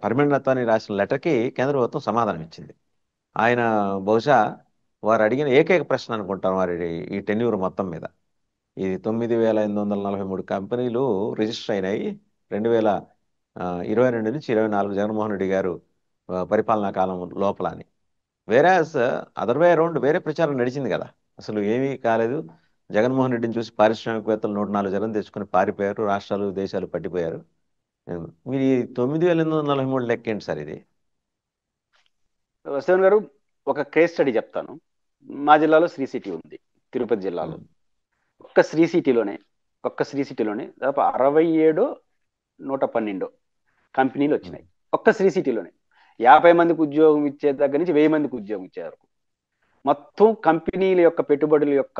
పర్మిళ నత్వాని రాసిన లెటర్కి కేంద్ర ప్రభుత్వం సమాధానం ఇచ్చింది. ఆయన బహుశా వారు అడిగిన ఏకైక ప్రశ్న అనుకుంటాం వారి ఈ టెన్యూర్ మొత్తం మీద. ఈ 9,843 కంపెనీలు రిజిస్టర్ అయినాయి 2022 నుంచి 24 జగన్మోహన్ రెడ్డి గారు పరిపాలనా కాలం లోపల అని. వేరాస్ అదర్ వే అరౌండ్ వేరే ప్రచారం నడిచింది కదా, అసలు ఏమీ కాలేదు. జగన్మోహన్ రెడ్డిని చూసి పారిశ్రామికవేత్తలు 104 జనం తెచ్చుకొని పారిపోయారు, రాష్ట్రాలు దేశాలు పట్టిపోయారు. మీరు ఈ 9,843 లెక్క ఏంటి సార్ ఇది? వసవన్ గారు, ఒక కేస్ స్టడీ చెప్తాను. మా జిల్లాలో శ్రీ సిటీ ఉంది, తిరుపతి జిల్లాలో. ఒక్క శ్రీ సిటీలోనే దాదాపు 67 112 కంపెనీలు వచ్చినాయి ఒక్క శ్రీ సిటీలోనే. 50 మందికి ఉద్యోగం ఇచ్చే దగ్గర నుంచి 1000 మందికి ఉద్యోగం ఇచ్చే వరకు మొత్తం కంపెనీల యొక్క పెట్టుబడుల యొక్క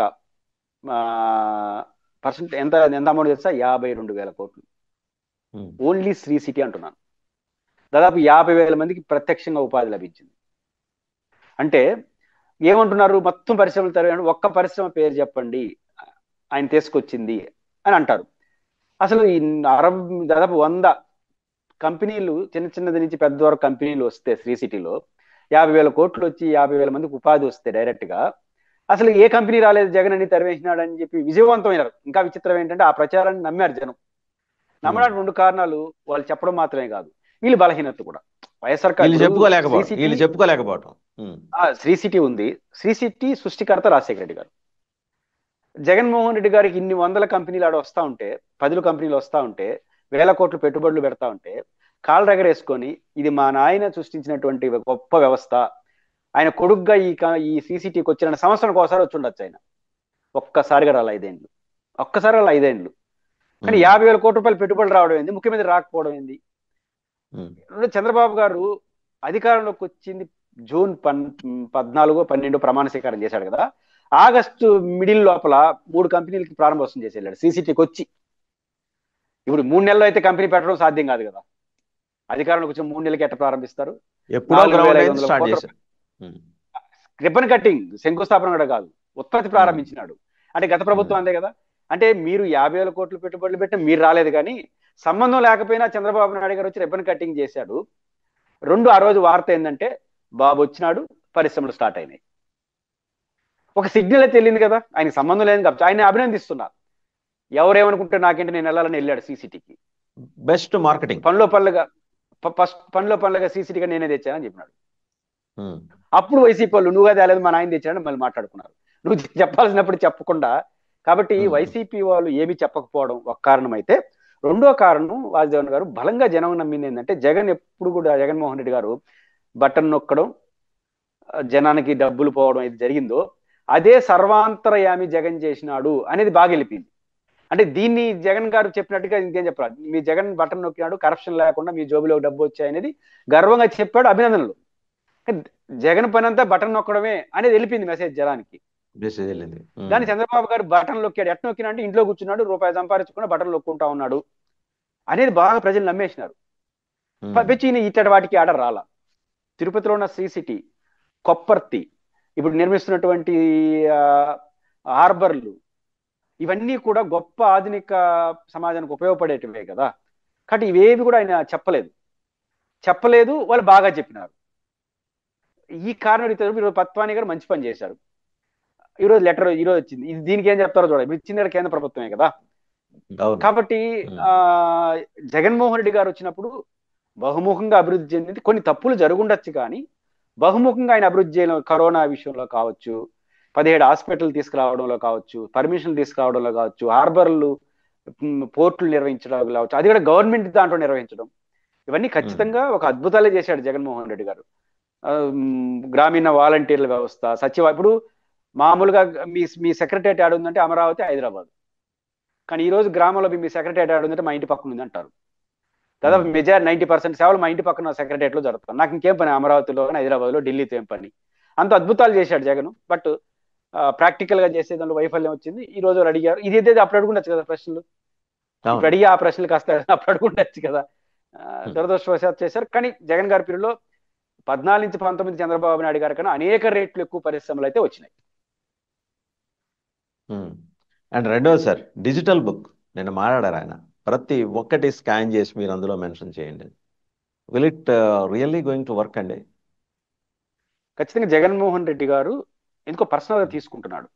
పర్సెంట్ ఎంత అమౌంట్ తెలుసా? 52,000 కోట్లు. ఓన్లీ శ్రీ సిటీ అంటున్నాను. దాదాపు 50,000 మందికి ప్రత్యక్షంగా ఉపాధి లభించింది. అంటే ఏమంటున్నారు? మొత్తం పరిశ్రమలు తరగండి, ఒక్క పరిశ్రమ పేరు చెప్పండి ఆయన తీసుకొచ్చింది అని అంటారు. అసలు ఈ దాదాపు 100 కంపెనీలు, చిన్న చిన్నది నుంచి పెద్ద వరకు కంపెనీలు వస్తే శ్రీ సిటీలో 50,000 కోట్లు వచ్చి 50,000 మందికి ఉపాధి వస్తే డైరెక్ట్ గా, అసలు ఏ కంపెనీ రాలేదు జగన్ అని తరివేసినాడు అని చెప్పి విజయవంతమైనారు. ఇంకా విచిత్రం ఏంటంటే ఆ ప్రచారాన్ని నమ్మారు జనం. నమ్మడానికి 2 కారణాలు వాళ్ళు చెప్పడం మాత్రమే కాదు, వీళ్ళు బలహీనత కూడా. వైఎస్ఆర్ చెప్పుకోలేకపోవటం. శ్రీ సిటీ ఉంది. శ్రీ సిటీ సృష్టికర్త రాజశేఖర రెడ్డి గారు. జగన్మోహన్ రెడ్డి గారికి ఇన్ని 100 కంపెనీలు ఆడ వస్తా ఉంటే, 10 కంపెనీలు వస్తా ఉంటే, 1000 కోట్లు పెట్టుబడులు పెడతా ఉంటే, కాళ్ళ దగ్గర వేసుకొని ఇది మా నాయన సృష్టించినటువంటి గొప్ప వ్యవస్థ, ఆయన కొడుగ్గా ఈ సీసీటీకి వచ్చిన సంవత్సరానికి ఒకసారి వచ్చి ఉండొచ్చు. ఆయన ఒక్కసారిగా రాలి 5 ఏళ్ళు, కానీ 50,000 కోట్ల రూపాయలు పెట్టుబడులు రావడం ఏంది, ముఖ్యమంత్రి రాకపోవడం ఏంది? చంద్రబాబు గారు అధికారంలోకి వచ్చింది జూన్ 14, 12 ప్రమాణ స్వీకారం చేశాడు కదా. ఆగస్టు మిడిల్ లోపల 3 కంపెనీలకి ప్రారంభోత్సవం చేసి వెళ్ళాడు సీసీటీకి వచ్చి. ఇప్పుడు 3 నెలల్లో అయితే కంపెనీ పెట్టడం సాధ్యం కాదు కదా. అధికారంలోకి వచ్చిన 3 నెలలకి ఎట్లా ప్రారంభిస్తారు? రిబ్బన్ కట్టింగ్, శంకుస్థాపన కూడా కాదు, ఉత్పత్తి ప్రారంభించినాడు. అంటే గత ప్రభుత్వం అంతే కదా. అంటే మీరు 50,000 కోట్లు పెట్టుబడులు పెట్టిన మీరు రాలేదు, కానీ సంబంధం లేకపోయినా చంద్రబాబు నాయుడు గారు వచ్చి రిబ్బన్ కట్టింగ్ చేశాడు. 2, ఆ రోజు వార్త ఏంటంటే బాబు వచ్చినాడు, పరిశ్రమలు స్టార్ట్ అయినాయి. ఒక సిగ్నల్ అయితే వెళ్ళింది కదా, ఆయనకి సంబంధం లేదు కాబట్టి ఆయన అభినందిస్తున్నారు. ఎవరేమనుకుంటే నాకేంటి, నేను వెళ్ళాలని వెళ్ళాడు సీసీటీకి. Best marketing. పనిలో పనులుగా సీసీటీగా నేనే తెచ్చానని చెప్పినాడు. అప్పుడు వైసీపీ వాళ్ళు నువ్వుగా తేలేదు మా నాయన తెచ్చాడని మళ్ళీ మాట్లాడుకున్నారు. నువ్వు చెప్పాల్సినప్పుడు చెప్పకుండా. కాబట్టి వైసీపీ వాళ్ళు ఏమి చెప్పకపోవడం ఒక కారణం అయితే, రెండో కారణం వాసుదేవన్ గారు బలంగా జనం నమ్మింది ఏంటంటే, జగన్ ఎప్పుడు కూడా జగన్మోహన్ రెడ్డి గారు బటన్ నొక్కడం, జనానికి డబ్బులు పోవడం ఇది జరిగిందో, అదే సర్వాంతరయామి జగన్ చేసినాడు అనేది బాగా వెళ్ళిపోయింది. అంటే దీన్ని జగన్ గారు చెప్పినట్టుగా ఇంకేం చెప్పాలి, మీ జగన్ బటన్ నొక్కినాడు, కరప్షన్ లేకుండా మీ జోబులో డబ్బు వచ్చాయనేది గర్వంగా చెప్పాడు, అభినందనలు. జగన్ పని అంతా బటన్ నొక్కడమే అనేది వెళ్ళిపోయింది మెసేజ్ జనానికి. కానీ చంద్రబాబు గారు బటన్ నొక్కాడు. ఎట్లా నొక్కినా అంటే ఇంట్లో కూర్చున్నాడు, రూపాయి సంపాదించుకుని బటన్ నొక్కుంటా ఉన్నాడు అనేది బాగా ప్రజలు నమ్మేసినారు. పెచ్చి ఇట్టటి వాటికి ఆర్డర్ రాలా. తిరుపతిలో ఉన్న శ్రీ సిటీ, కొప్పర్తి, ఇప్పుడు నిర్మిస్తున్నటువంటి హార్బర్లు, ఇవన్నీ కూడా గొప్ప ఆధునిక సమాజానికి ఉపయోగపడేటివే కదా. కాబట్టి ఇవేవి కూడా ఆయన చెప్పలేదు, వాళ్ళు బాగా చెప్పినారు. ఈ కారణం ఈరోజు పత్వాని గారు మంచి పని చేశారు. ఈరోజు లెటర్ ఈరోజు వచ్చింది, ఇది దీనికి ఏం చెప్తారో చూడండి. ఇప్పుడు ఇచ్చింది కేంద్ర ప్రభుత్వమే కదా. కాబట్టి జగన్మోహన్ రెడ్డి గారు వచ్చినప్పుడు బహుముఖంగా అభివృద్ధి చెందింది. కొన్ని తప్పులు జరుగుండొచ్చు, కానీ బహుముఖంగా ఆయన అభివృద్ధి చేయడం, కరోనా విషయంలో కావచ్చు, 17 హాస్పిటల్ తీసుకురావడంలో కావచ్చు, పర్మిషన్లు తీసుకురావడంలో కావచ్చు, హార్బర్లు, పోర్టులు నిర్వహించడం కావచ్చు, అది కూడా గవర్నమెంట్ దాంట్లో నిర్వహించడం, ఇవన్నీ ఖచ్చితంగా ఒక అద్భుతాలే చేశాడు జగన్మోహన్ రెడ్డి గారు. గ్రామీణ వాలంటీర్ల వ్యవస్థ, ఇప్పుడు మామూలుగా మీ సెక్రటరియట్ యాడ్ ఉందంటే అమరావతి, హైదరాబాద్. కానీ ఈ రోజు గ్రామంలో మీ సెక్రటరియట్ యాడ్ ఉందంటే మా ఇంటి పక్కన ఉంది అంటారు. దాదాపు 90% సేవలు మా ఇంటి పక్కన సెక్రటరియట్ లో జరుగుతాయి. నాకు ఇంకేం పని అమరావతిలో, హైదరాబాద్ లో, ఢిల్లీతో ఏం పని? అంత అద్భుతాలు చేశాడు జగన్. బట్ ప్రాక్టికల్ గా చేసే దాంట్లో వైఫల్యం వచ్చింది. ఈ రోజు అడిగారు, ఇదేదో అప్పుడు అడుగుండొచ్చు కదా ప్రశ్నలు. ఇప్పుడు అడిగి ఆ ప్రశ్నలు కాస్త అప్పుడు అడుగుండొచ్చు కదా. దురదృష్టవశాత్తు చేశారు. కానీ జగన్ గారి పీరియడ్లో 14 నుంచి 19 చంద్రబాబు నాయుడు గారి కన్నా అనేక రేట్లు ఎక్కువ పరిశ్రమలు అయితే వచ్చినాయి. అండ్ రెండోది సార్, డిజిటల్ బుక్ నిన్న మాట్లాడారు ఆయన, ప్రతి ఒక్కటి స్కాన్ చేసి మీరు అందులో మెన్షన్ చేయండి. Will it really going to work అండి? ఖచ్చితంగా జగన్మోహన్ రెడ్డి గారు ఎందుకో పర్సనల్గా తీసుకుంటున్నాడు.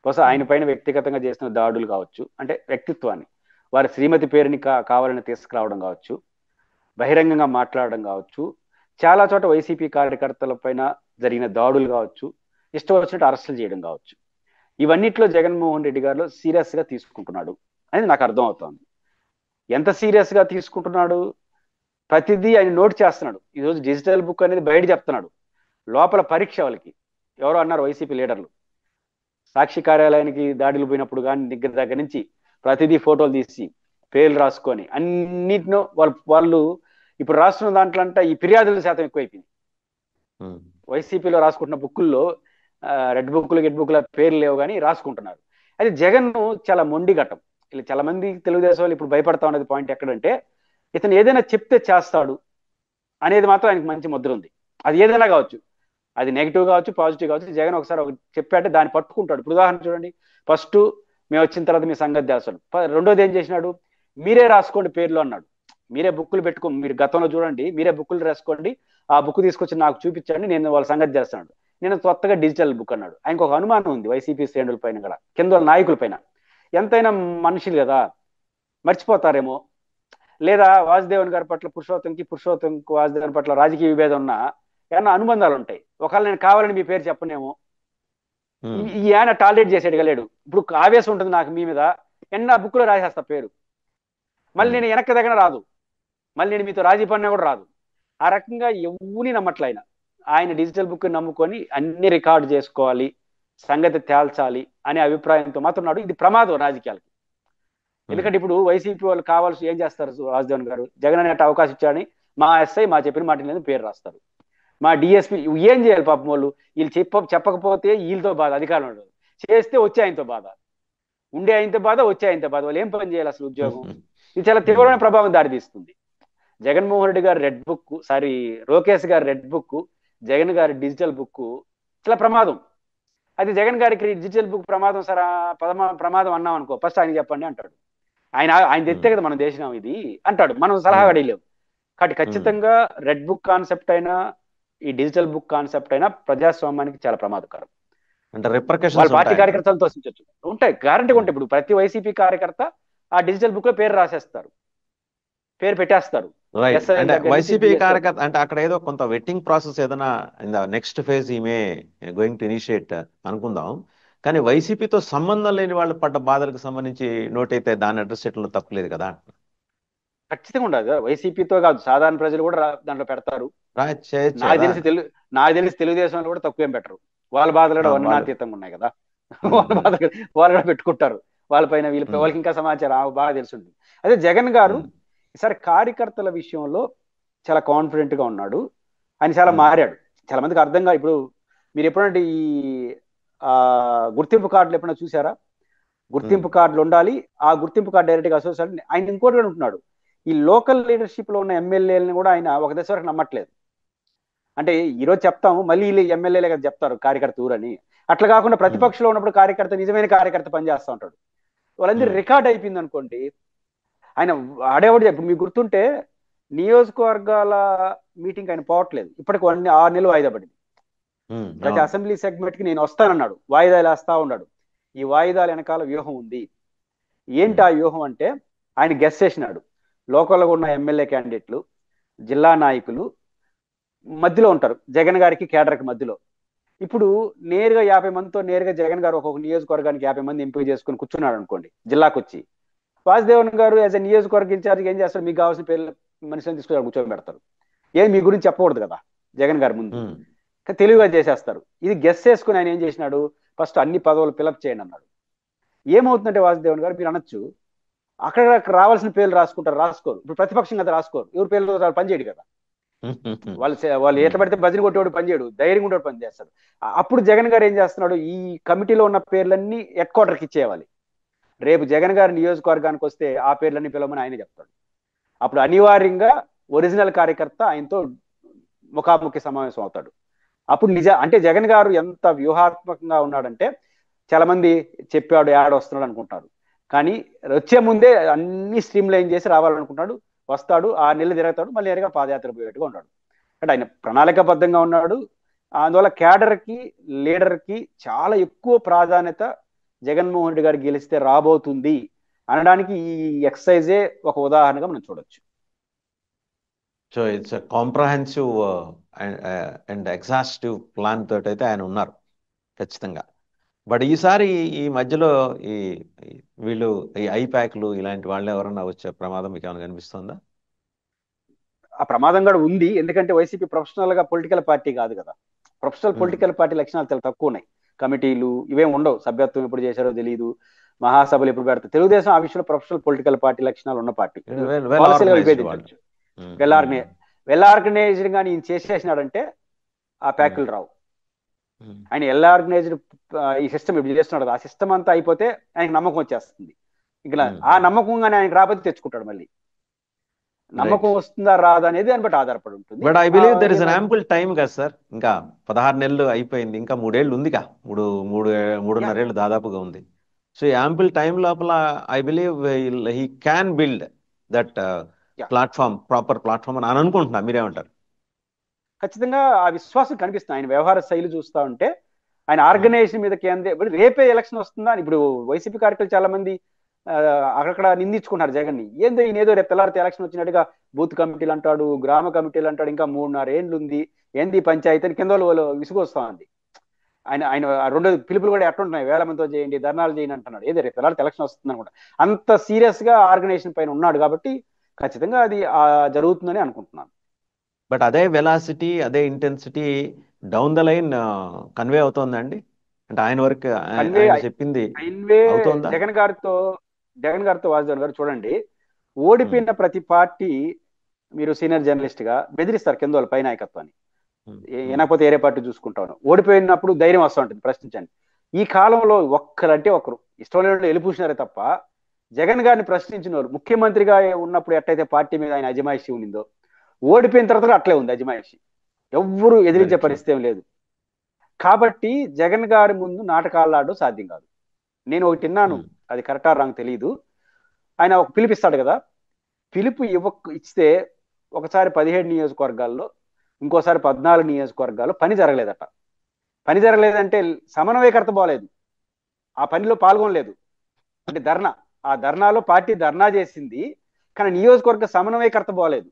బహుశా ఆయన పైన వ్యక్తిగతంగా చేసిన దాడులు కావచ్చు, అంటే వ్యక్తిత్వాన్ని వారి శ్రీమతి పేరుని కావాలని తీసుకురావడం కావచ్చు, బహిరంగంగా మాట్లాడడం కావచ్చు, చాలా చోట వైసీపీ కార్యకర్తల పైన జరిగిన దాడులు కావచ్చు, ఇష్టం వచ్చినట్టు అరెస్టులు చేయడం కావచ్చు, ఇవన్నిట్లో జగన్మోహన్ రెడ్డి గారు సీరియస్ గా తీసుకుంటున్నాడు అనేది నాకు అర్థం అవుతోంది. ఎంత సీరియస్ గా తీసుకుంటున్నాడు, ప్రతిదీ ఆయన నోట్ చేస్తున్నాడు. ఈరోజు డిజిటల్ బుక్ అనేది బయట చెప్తున్నాడు, లోపల పరీక్ష వాళ్ళకి. ఎవరో అన్నారు వైసీపీ లీడర్లు, సాక్షి కార్యాలయానికి దాడులు పోయినప్పుడు కానీ దగ్గర నుంచి ప్రతిదీ ఫోటోలు తీసి పేర్లు రాసుకొని అన్నిటినో వాళ్ళు ఇప్పుడు రాస్తున్న దాంట్లో అంట ఈ ఫిర్యాదుల శాతం ఎక్కువైపోయింది. వైసీపీలో రాసుకుంటున్న బుక్కుల్లో రెడ్ బుక్లు గెడ్ బుక్ల పేర్లు లేవు కానీ రాసుకుంటున్నారు. అది జగన్ చాలా మొండి ఘట్టం. ఇలా చాలా మంది తెలుగుదేశం వాళ్ళు ఇప్పుడు భయపడతా ఉన్నది పాయింట్ ఎక్కడంటే, ఇతను ఏదైనా చెప్తే చేస్తాడు అనేది మాత్రం ఆయనకు మంచి ముద్ర ఉంది. అది ఏదైనా కావచ్చు, అది నెగిటివ్ కావచ్చు, పాజిటివ్ కావచ్చు. జగన్ ఒకసారి చెప్పాటే దాన్ని పట్టుకుంటాడు. ఇప్పుడు ఉదాహరణ చూడండి, ఫస్ట్ మేము వచ్చిన తర్వాత మీ సంగతి చేస్తాడు. రెండోది ఏం చేసినాడు, మీరే రాసుకోండి పేర్లు అన్నాడు. మీరే బుక్కులు పెట్టుకోండి, మీరు గతంలో చూడండి, మీరే బుక్కులు రాసుకోండి, ఆ బుక్ తీసుకొచ్చి నాకు చూపించండి, నేను వాళ్ళ సంగతి చేస్తాను. నేను కొత్తగా డిజిటల్ బుక్ అన్నాడు. ఆయనకు ఒక అనుమానం ఉంది వైసీపీ శ్రేణుల పైన కూడా, కింద నాయకుల పైన. ఎంతైనా మనుషులు కదా, మర్చిపోతారేమో, లేదా వాసుదేవన్ గారి పట్ల పురుషోత్తంకి వాసుదేవన్ పట్ల రాజకీయ విభేదం ఉన్నా ఏమన్నా అనుబంధాలు ఉంటాయి. ఒకవేళ నేను కావాలని మీ పేరు చెప్పనేమో, ఈ ఆయన టార్గెట్ చేసేది గలేడు. ఇప్పుడు ఆవేశం ఉంటుంది నాకు మీ మీద, ఎన్న బుక్ లో రాసేస్తా పేరు, మళ్ళీ నేను వెనక్కి దగ్గర రాదు, మళ్ళీ నేను మీతో రాజీ పడినా కూడా రాదు. ఆ రకంగా ఎవరిని నమ్మట్లే ఆయన డిజిటల్ బుక్ నమ్ముకొని అన్ని రికార్డు చేసుకోవాలి, సంగతి తేల్చాలి అనే అభిప్రాయంతో మాత్రం ఉన్నాడు. ఇది ప్రమాదం రాజకీయాలకి. ఎందుకంటే ఇప్పుడు వైసీపీ వాళ్ళు కావాల్సి ఏం చేస్తారు, వాసుదేవన్ గారు జగన్ అనే అవకాశం ఇచ్చాడని మా ఎస్ఐ మా చెప్పిన మాట మీద పేరు రాస్తారు, మా డిఎస్పీ ఏం చేయాలి పాపం వాళ్ళు. వీళ్ళు చెప్పకపోతే వీళ్ళతో బాధ, అధికారం ఉండదు, చేస్తే వచ్చే ఆయనతో బాధ, ఉండే ఆయనతో బాధ, వచ్చే ఆయనతో బాధ. వాళ్ళు ఏం పని చేయాలి అసలు ఉద్యోగం? ఇది చాలా తీవ్రమైన ప్రభావం దారితీస్తుంది. జగన్మోహన్ రెడ్డి గారి రెడ్ బుక్, లోకేష్ గారి రెడ్ బుక్, జగన్ గారి డిజిటల్ బుక్ చాలా ప్రమాదం. అది జగన్ గారికి డిజిటల్ బుక్ ప్రమాదం సార్, ప్రమాదం అన్నాం అనుకో, ఫస్ట్ ఆయన చెప్పండి అంటాడు. ఆయన తెస్తే కదా మనం దేశం ఇది అంటాడు, మనం సలహా అడిగలేము. కాబట్టి ఖచ్చితంగా రెడ్ బుక్ కాన్సెప్ట్ అయినా ఈ డిజిటల్ బుక్ కాన్సెప్ట్ అయినా ప్రజాస్వామ్యానికి చాలా ప్రమాదకరం. అంటే రిపర్కషన్స్ వాళ్ళ పార్టీ కార్యకర్తలతో ఉంటాయి, గ్యారంటీ ఉంటాయి. ఇప్పుడు ప్రతి వైసీపీ కార్యకర్త ఆ డిజిటల్ బుక్ లో పేరు రాసేస్తారు, పేరు పెట్టేస్తారు. అంటే వైసీపీ కార్యకర్త అంటే అక్కడ ఏదో కొంత వెట్టింగ్ ప్రాసెస్ ఏదైనా నెక్స్ట్ ఫేజ్ ఈమె గోయింగ్ టు ఇనిషియేట్ అనుకుందాం. కానీ వైసీపీతో సంబంధం లేని వాళ్ళు పడ్డ బాధలకు సంబంధించి నోట్ అయితే దాన్ని అడ్రస్ చేయడంలో తప్పులేదు కదా. ఖచ్చితంగా ఉండదు, వైసీపీతో కాదు, సాధారణ ప్రజలు కూడా దాంట్లో పెడతారు. నాకు తెలిసి తెలుగుదేశం కూడా తక్కువేం పెట్టరు. వాళ్ళ బాధలు కూడా వర్ణనాతీతంగా ఉన్నాయి కదా, వాళ్ళ బాధ వాళ్ళు కూడా పెట్టుకుంటారు. వాళ్ళపైన వాళ్ళకి ఇంకా సమాచారం బాగా తెలుసుంది. అదే జగన్ గారు ఈసారి కార్యకర్తల విషయంలో చాలా కాన్ఫిడెంట్ గా ఉన్నాడు. ఆయన చాలా మారాడు. చాలా మందికి అర్థంగా, ఇప్పుడు మీరు ఎప్పుడంటే ఈ గుర్తింపు కార్డులు ఎప్పుడైనా చూసారా? గుర్తింపు కార్డులు ఉండాలి, ఆ గుర్తింపు కార్డు డైరెక్ట్ గా అసోసియేషన్. ఆయన ఇంకోటి కూడా ఉంటున్నాడు, ఈ లోకల్ లీడర్షిప్ లో ఉన్న ఎమ్మెల్యేలను కూడా ఆయన ఒక దశ వరకు నమ్మట్లేదు. అంటే ఈరోజు చెప్తాము, మళ్ళీ వీళ్ళు ఎమ్మెల్యేలే కదా చెప్తారు కార్యకర్త ఊరని. అట్లా కాకుండా ప్రతిపక్షంలో ఉన్నప్పుడు కార్యకర్త, నిజమైన కార్యకర్త పనిచేస్తూ ఉంటాడు. వాళ్ళందరూ రికార్డ్ అయిపోయింది అనుకోండి, ఆయన ఆడేవాడు. ఇప్పుడు మీకు గుర్తుంటే నియోజకవర్గాల మీటింగ్ ఆయన పోవట్లేదు, ఇప్పటికి 6 నెలలు వాయిదా పడింది. ప్రతి అసెంబ్లీ సెగ్మెంట్ కి నేను వస్తానన్నాడు, వాయిదాలు వేస్తా ఉన్నాడు. ఈ వాయిదాల వెనకాల వ్యూహం ఉంది. ఏంటి ఆ వ్యూహం అంటే, ఆయన గెస్ చేసినాడు, లోకల్గా ఉన్న ఎమ్మెల్యే క్యాండిడేట్లు, జిల్లా నాయకులు మధ్యలో ఉంటారు, జగన్ గారికి కేడర్కి మధ్యలో. ఇప్పుడు నేరుగా 50 మందితో నేరుగా జగన్ గారు ఒక్కొక్క నియోజకవర్గానికి 50 మంది ఎంపిక చేసుకుని కూర్చున్నాడు అనుకోండి, జిల్లాకు వచ్చి వాసుదేవన్ గారు యాజ్ ఎ నియోజకవర్గ ఇన్ఛార్జ్ ఏం చేస్తారు, మీకు కావాల్సిన పేర్లు మనుషులను తీసుకుని కూర్చోబెడతారు. ఏం మీ గురించి చెప్పకూడదు కదా జగన్ గారి ముందు, తెలివిగా చేసేస్తారు. ఇది గెస్ చేసుకుని ఆయన ఏం చేసినాడు, ఫస్ట్ అన్ని పదవులు ఫిలప్ చేయండి అన్నాడు. ఏమవుతుందంటే వాసుదేవన్ గారు మీరు అనొచ్చు, అక్కడ రావాల్సిన పేర్లు రాసుకోరు. ఇప్పుడు ప్రతిపక్షం కదా రాసుకోరు, ఎవరి పేర్లు పనిచేయడు కదా. వాళ్ళు ఎట్లా పడితే భజన కొట్టేవాడు పనిచేయడు, ధైర్యంగా ఉండేవాడు పని చేస్తాడు. అప్పుడు జగన్ గారు ఏం చేస్తున్నాడు, ఈ కమిటీలో ఉన్న పేర్లన్నీ హెడ్ క్వార్టర్కి ఇచ్చేయాలి. రేపు జగన్ గారి నియోజకవర్గానికి వస్తే ఆ పేర్లన్నీ పిలవమని ఆయన చెప్తాడు. అప్పుడు అనివార్యంగా ఒరిజినల్ కార్యకర్త ఆయనతో ముఖాముఖి సమావేశం అవుతాడు. అప్పుడు అంటే జగన్ గారు ఎంత వ్యూహాత్మకంగా ఉన్నాడంటే, చాలా మంది చెప్పాడు యాడ్ వస్తున్నాడు అనుకుంటారు, కానీ వచ్చే ముందే అన్ని స్ట్రీమ్ లైన్ చేసి రావాలనుకుంటున్నాడు. వస్తాడు, 6 నెలలు తిరుగుతాడు, మళ్ళీ నేరుగా పాదయాత్ర పోయేట్టుగా ఉన్నాడు. అంటే ఆయన ప్రణాళికాబద్ధంగా ఉన్నాడు. అందువల్ల క్యాడర్కి, లీడర్కి చాలా ఎక్కువ ప్రాధాన్యత జగన్మోహన్ రెడ్డి గారు గెలిస్తే రాబోతుంది అనడానికి ఈ ఎక్సర్సైజే ఒక ఉదాహరణగా మనం చూడొచ్చు. So it's comprehensive and exhaustive plan తోటి అయితే ఆయన ఉన్నారు ఖచ్చితంగా. బట్ ఈసారి ఈ మధ్యలో ఈ వీళ్ళు ఈ ఐప్యాక్లు ఇలాంటి వాళ్ళు ఎవరన్నా వచ్చే ప్రమాదం మీకు ఏమైనా కనిపిస్తుందా? ఆ ప్రమాదం కూడా ఉంది. ఎందుకంటే వైసీపీ ప్రొఫెషనల్ గా పొలిటికల్ పార్టీ కాదు కదా. ప్రొఫెషనల్ ఉమ్. పొలిటికల్ పార్టీ లక్షణాలు చాలా తక్కువ ఉన్నాయి. కమిటీలు ఇవేం ఉండవు. సభ్యత్వం ఎప్పుడు చేశారో తెలియదు, మహాసభలు ఎప్పుడు పెడతారు. తెలుగుదేశం ఆ విషయంలో ప్రొఫెషనల్ పొలిటికల్ పార్టీ లక్షణాలు ఉన్న పార్టీ. వెల్ పాలసీలుగా ఆర్గనైజ్డ్ వాళ్ళు. విభేదించవచ్చు. వెల్ ఆర్గనైజ్ వెల్ ఆర్గనైజ్డ్ గా ఈయన చేసేసినాడంటే ఆ ప్యాకులు రావు. ఆయన వెల్ ఆర్గనైజ్డ్ ఈ సిస్టమ్ ఇప్పుడు చేస్తున్నాడు కదా, ఆ సిస్టమ్ అంతా అయిపోతే ఆయనకి నమ్మకం వచ్చేస్తుంది. ఇంకా ఆ నమ్మకంగానే ఆయనకి రాకపోతే తెచ్చుకుంటాడు మళ్ళీ. నమ్మకం వస్తుందా రాదా అనేది దాన్ని బట్టి ఆధారపడి ఉంటుంది. But I believe there is an ample time కదా సార్. ఇంకా 16 నెలలు అయిపోయింది, ఇంకా 3 ఏళ్ళు ఉందిగా, మూడున్నరేళ్ళు దాదాపుగా ఉంది. సో ఈ యాంపుల్ టైం లోపల I believe he can build that platform, proper platform అని అనుకుంటున్నా. మీరేమంటారు? ఖచ్చితంగా ఆ విశ్వాసం కనిపిస్తుంది. ఆయన వ్యవహార శైలి చూస్తా ఉంటే ఆయన ఆర్గనైజేషన్ మీద ఇప్పుడు రేపే ఎలక్షన్ వస్తుందా అని ఇప్పుడు వైసీపీ కార్యకర్తలు చాలా మంది అక్కడక్కడ నిందించుకున్నారు జగన్ ని. ఏందో ఈయన ఏదో రేపు తెల్లారితే ఎలక్షన్ వచ్చినట్టుగా బూత్ కమిటీలు అంటాడు, గ్రామ కమిటీలు అంటాడు, ఇంకా 3.5 ఏళ్ళు ఉంది, ఏంది పంచాయతీ అని కింద వాళ్ళు విసుగొస్తా ఉంది. ఆయన ఆయన రెండో పిలుపులు కూడా ఎట్లుంటున్నాయి, వేల మందితో చేయండి, ధర్నాలు చేయండి అంటున్నాడు. ఏదో రేపు తెల్లారితే ఎలక్షన్ వస్తుంది అనుకుంటా. అంత సీరియస్ గా ఆర్గనైజేషన్ పైన ఉన్నాడు కాబట్టి ఖచ్చితంగా అది జరుగుతుందని అనుకుంటున్నాను. బట్ అదే వెలాసిటీ, అదే intensity down the line convey అవుతోందండి. అంటే ఆయన వరకు కన్వే ఆయన చెప్పింది కన్వే అవుతోందా? జగన్ గారితో వాసుదేవన్ గారు చూడండి, ఓడిపోయిన ప్రతి పార్టీ మీరు సీనియర్ జర్నలిస్ట్ గా బెదిరిస్తారు కింద వాళ్ళ పై నాయకత్వాన్ని. వినకపోతే ఏరే పార్టీ చూసుకుంటాను. ఓడిపోయినప్పుడు ధైర్యం వస్తూ ఉంటుంది, ప్రశ్నించండి. ఈ కాలంలో ఒక్కరంటే ఒకరు ఇష్టం లేని వెళ్ళిపూసినారే తప్ప జగన్ గారిని ప్రశ్నించిన వారు, ముఖ్యమంత్రిగా ఉన్నప్పుడు ఎట్టయితే పార్టీ మీద ఆయన అజమాయిషి ఉండిందో, ఓడిపోయిన తర్వాత కూడా అట్లే ఉంది అజమాయిషి. ఎవ్వరూ ఎదిరించే పరిస్థితి ఏం లేదు. కాబట్టి జగన్ గారి ముందు నాటకాలు ఆడడం సాధ్యం కాదు. నేను ఒకటి విన్నాను, అది కరెక్టా రాంగ్ తెలియదు. ఆయన ఒక పిలిపిస్తాడు కదా, పిలుపు ఇస్తే ఒకసారి 17 నియోజకవర్గాల్లో, ఇంకోసారి 14 నియోజకవర్గాల్లో పని జరగలేదట. పని జరగలేదంటే సమన్వయకర్త పోలేదు, ఆ పనిలో పాల్గొనలేదు. అంటే ఆ ధర్నాలో పార్టీ ధర్నా చేసింది, కానీ నియోజకవర్గ సమన్వయకర్త పోలేదు.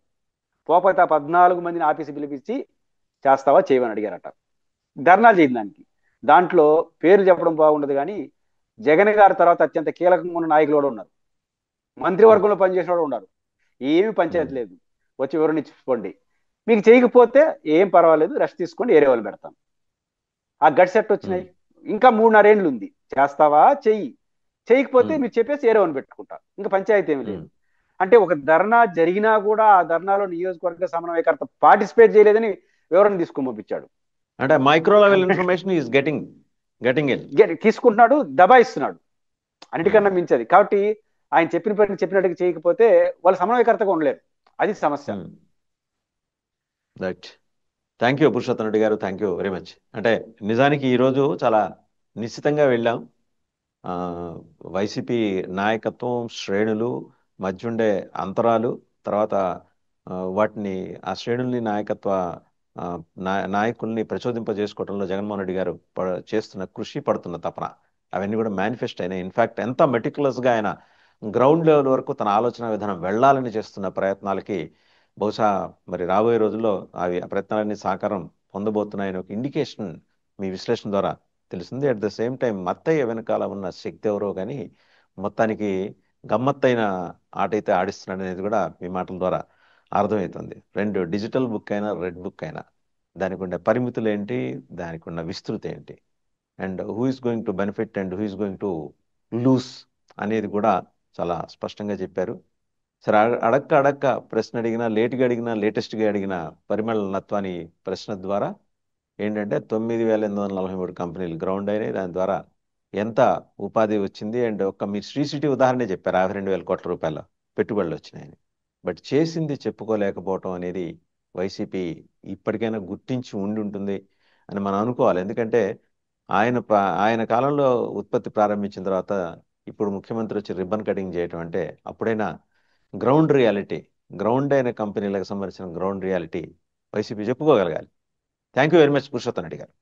పోకపోతే ఆ 14 మందిని ఆఫీసు పిలిపించి చేస్తావా చేయమని అడిగారట. ధర్నాలు చేయదు దానికి. దాంట్లో పేరు చెప్పడం బాగుండదు కానీ జగన్ గారి తర్వాత అత్యంత కీలకంగా ఉన్న నాయకులు కూడా ఉన్నారు, మంత్రివర్గంలో పనిచేసిన కూడా ఉన్నారు. ఏమి పంచాయతీ లేదు, వచ్చి వివరణ ఇచ్చిపోండి, మీకు చేయకపోతే ఏం పర్వాలేదు, రెస్ట్ తీసుకోండి, ఏరే వాళ్ళు పెడతాం. ఆ గట్ సెట్ వచ్చినాయి. ఇంకా 3.5 ఏళ్ళు ఉంది, చేస్తావా చెయ్యి, చేయకపోతే మీరు చెప్పేసి ఏరే వాళ్ళని పెట్టుకుంటా, ఇంకా పంచాయతీ ఏమి లేదు. అంటే ఒక ధర్నా జరిగినా కూడా ఆ ధర్నాలో నియోజకవర్గ సమన్వయకర్త పార్టిసిపేట్ చేయలేదని వివరణ తీసుకొని పంపించాడు. అంటే micro level information is getting తీసుకుంటున్నాడు, దబాయిస్తున్నాడు, అన్నిటికన్నా మించది. కాబట్టి ఆయన చెప్పిన పని చెప్పినట్టుగా చేయకపోతే వాళ్ళు సమన్వయకర్తగా ఉండలేరు, అది సమస్య. Right. Thank you Purushottam Reddy గారు, థ్యాంక్ యూ వెరీ మచ్. అంటే నిజానికి ఈరోజు చాలా నిశ్చితంగా వెళ్ళాం. వైసీపీ నాయకత్వం, శ్రేణులు మధ్య ఉండే అంతరాలు, తర్వాత వాటిని ఆ శ్రేణుల్ని నాయకత్వ నాయకుల్ని ప్రచోదింపజేసుకోవడంలో జగన్మోహన్ రెడ్డి గారు చేస్తున్న కృషి, పడుతున్న తపన, అవన్నీ కూడా మేనిఫెస్ట్ అయినాయి. ఇన్ఫాక్ట్ ఎంత మెటిక్యులస్గా ఆయన గ్రౌండ్ లెవెల్ వరకు తన ఆలోచన విధానం వెళ్ళాలని చేస్తున్న ప్రయత్నాలకి బహుశా మరి రాబోయే రోజుల్లో ఆ ప్రయత్నాలన్నీ సాకారం పొందబోతున్నాయని ఒక ఇండికేషన్ మీ విశ్లేషణ ద్వారా తెలిసింది. At the same time Mattayya వెనకాల ఉన్న శక్తి ఎవరో కానీ మొత్తానికి గమ్మత్తైన ఆట అయితే ఆడిస్తున్నాడు అనేది కూడా మీ మాటల ద్వారా అర్థమవుతుంది. రెండు డిజిటల్ బుక్ అయినా రెడ్ బుక్ అయినా దానికి ఉండే పరిమితులు ఏంటి, దానికి ఉన్న విస్తృతి ఏంటి, and who is going to benefit and who is going to loose అనేది కూడా చాలా స్పష్టంగా చెప్పారు. సరే, అడక్క ప్రశ్న అడిగినా, లేటుగా అడిగినా, లేటెస్ట్గా అడిగిన పరిమళనత్వాన్ని ప్రశ్న ద్వారా ఏంటంటే 9,843 కంపెనీలు గ్రౌండ్ అయినాయి. దాని ద్వారా ఎంత ఉపాధి వచ్చింది, అండ్ మీరు శ్రీ సిటీ ఉదాహరణ చెప్పారు, 52,000 కోట్ల రూపాయల పెట్టుబడులు వచ్చినాయని. బట్ చేసింది చెప్పుకోలేకపోవటం అనేది వైసీపీ ఇప్పటికైనా గుర్తించి ఉండి ఉంటుంది అని మనం అనుకోవాలి. ఎందుకంటే ఆయన కాలంలో ఉత్పత్తి ప్రారంభించిన తర్వాత ఇప్పుడు ముఖ్యమంత్రి వచ్చి రిబ్బన్ కటింగ్ చేయటం అంటే అప్పుడైనా గ్రౌండ్ రియాలిటీ గ్రౌండ్ అయిన కంపెనీలకు సంబంధించిన గ్రౌండ్ రియాలిటీ వైసీపీ చెప్పుకోగలగాలి. Thank you very much Purushottam Reddy గారు.